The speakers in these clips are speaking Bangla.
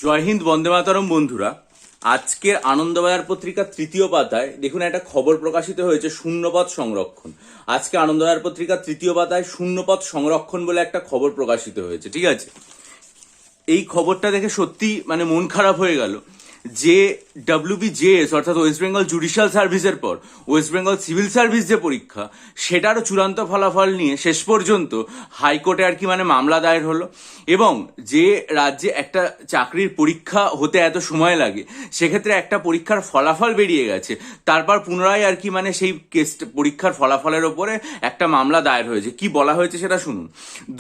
জয় হিন্দ, বন্দে মাতরম। বন্ধুরা, আজকের আনন্দবাজার পত্রিকার তৃতীয় পাতায় দেখুন একটা খবর প্রকাশিত হয়েছে, শূন্যপদ সংরক্ষণ। আজকে আনন্দবাজার পত্রিকার তৃতীয় পাতায় শূন্যপদ সংরক্ষণ বলে একটা খবর প্রকাশিত হয়েছে। ঠিক আছে, এই খবরটা দেখে সত্যি মন খারাপ হয়ে গেল যে WBJS অর্থাৎ ওয়েস্ট বেঙ্গল জুডিশিয়াল সার্ভিসের পর ওয়েস্ট বেঙ্গল সিভিল সার্ভিস যে পরীক্ষা, সেটারও চূড়ান্ত ফলাফল নিয়ে শেষ পর্যন্ত হাইকোর্টে মামলা দায়ের হলো। এবং যে রাজ্যে একটা চাকরির পরীক্ষা হতে এত সময় লাগে, সেক্ষেত্রে একটা পরীক্ষার ফলাফল বেরিয়ে গেছে, তারপর পুনরায় সেই কেস পরীক্ষার ফলাফলের ওপরে একটা মামলা দায়ের হয়েছে। কি বলা হয়েছে সেটা শুনুন।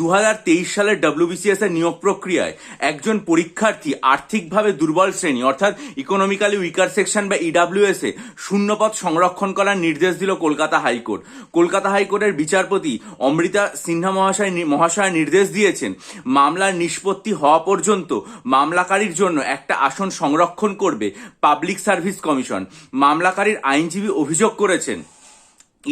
2023 সালের WBCS এর নিয়োগ প্রক্রিয়ায় একজন পরীক্ষার্থী আর্থিকভাবে দুর্বল শ্রেণী অর্থাৎ ইকোনমিক্যালি উইকার সেকশন বা EWS এ শূন্যপদ সংরক্ষণ করার নির্দেশ দিল কলকাতা হাইকোর্ট। কলকাতা হাইকোর্টের বিচারপতি অমৃতা সিনহা মহাশয় নির্দেশ দিয়েছেন, মামলার নিষ্পত্তি হওয়া পর্যন্ত মামলাকারীর জন্য একটা আসন সংরক্ষণ করবে পাবলিক সার্ভিস কমিশন। মামলাকারীর আইনজীবী অভিযোগ করেছেন,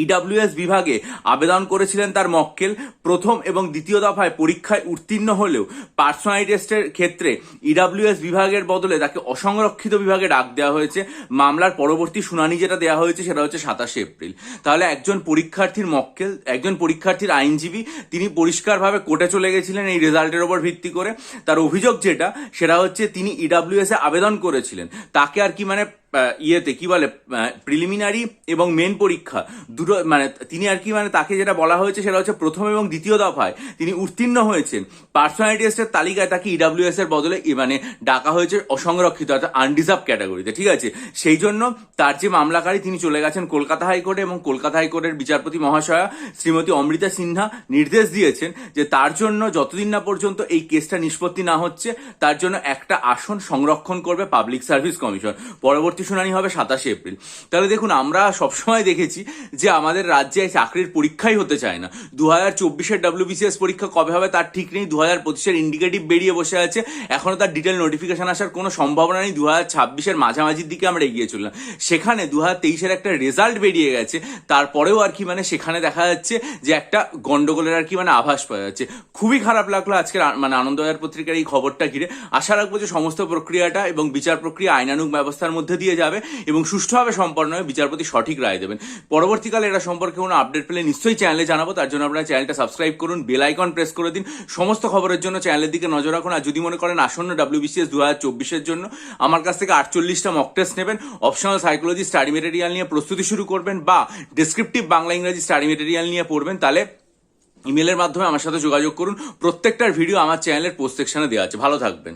EWS বিভাগে আবেদন করেছিলেন তার মক্কেল। প্রথম এবং দ্বিতীয় দফায় পরীক্ষায় উত্তীর্ণ হলেও পার্সোনালিটি টেস্টের ক্ষেত্রে EWS বিভাগের বদলে তাকে অসংরক্ষিত বিভাগে ডাক দেওয়া হয়েছে। মামলার পরবর্তী শুনানি যেটা দেওয়া হয়েছে সেটা হচ্ছে 27 এপ্রিল। তাহলে একজন পরীক্ষার্থীর মক্কেল, একজন পরীক্ষার্থীর আইনজীবী, তিনি পরিষ্কারভাবে কোর্টে চলে গেছিলেন এই রেজাল্টের ওপর ভিত্তি করে। তার অভিযোগ সেটা হচ্ছে তিনি EWS এ আবেদন করেছিলেন, তাকে প্রিলিমিনারি এবং মেন পরীক্ষা দুটো তিনি তাকে যেটা বলা হয়েছে সেটা হচ্ছে প্রথম এবং দ্বিতীয় দফায় তিনি উত্তীর্ণ হয়েছেন। পার্সোনালিটি টেস্টের তালিকায় তাকে EWS এর বদলে ডাকা হয়েছে অসংরক্ষিত অর্থাৎ আনডিজার্ভ ক্যাটাগরিতে। ঠিক আছে, সেই জন্য তার যে মামলাকারী তিনি চলে গেছেন কলকাতা হাইকোর্টে, এবং কলকাতা হাইকোর্টের বিচারপতি মহাশয়া শ্রীমতী অমৃতা সিনহা নির্দেশ দিয়েছেন যে তার জন্য যতদিন না পর্যন্ত এই কেসটা নিষ্পত্তি না হচ্ছে, তার জন্য একটা আসন সংরক্ষণ করবে পাবলিক সার্ভিস কমিশন। পরবর্তী শুনানি হবে 27 এপ্রিল। তাহলে দেখুন, আমরা সবসময় দেখেছি যে আমাদের রাজ্যে চাকরির পরীক্ষাই হতে চায় না। 2024-এর WBCS পরীক্ষা কবে হবে তার ঠিক নেই। 2025-এর ইন্ডিকেটিভ বেরিয়ে বসে আছে, এখনো তার ডিটেল নোটিফিকেশন আসার কোনো সম্ভাবনা নেই। 2026-এর মাঝামাঝির দিকে আমরা এগিয়ে চললাম। সেখানে 2023-এর একটা রেজাল্ট বেরিয়ে গেছে, তারপরেও সেখানে দেখা যাচ্ছে যে একটা গন্ডগোলের আভাস পাওয়া যাচ্ছে। খুবই খারাপ লাগলো আজকের আনন্দবাজার পত্রিকার এই খবরটা ঘিরে। আশা রাখবো যে সমস্ত প্রক্রিয়াটা এবং বিচার প্রক্রিয়া আইনানুগ ব্যবস্থার মধ্যে দিয়ে যাবে এবং সুষ্ঠুভাবে সম্পন্ন হয়ে বিচারপতি সঠিক রায় দেবেন। পরবর্তীকালে এটা সম্পর্কে কোনো আপডেট পেলে নিশ্চয়ই চ্যানেলে জানাবো। তার জন্য আপনারা চ্যানেলটা সাবস্ক্রাইব করুন, বেল আইকন প্রেস করে দিন। সমস্ত খবরের জন্য চ্যানেলের দিকে নজর রাখুন। আর যদি মনে করেন আসন্ন WBCS 2024-এর জন্য আমার কাছ থেকে 48টা মক টেস্ট নেবেন, অপশনাল সাইকোলজি স্টাডি মেটেরিয়াল নিয়ে প্রস্তুতি শুরু করবেন, বা ডেসক্রিপটিভ বাংলা ইংরেজি স্টাডি মেটেরিয়াল নিয়ে পড়বেন, তাহলে ইমেলের মাধ্যমে আমার সাথে যোগাযোগ করুন। প্রত্যেকটার ভিডিও আমার চ্যানেলের পোস্ট সেকশনে দেওয়া আছে। ভালো থাকবেন।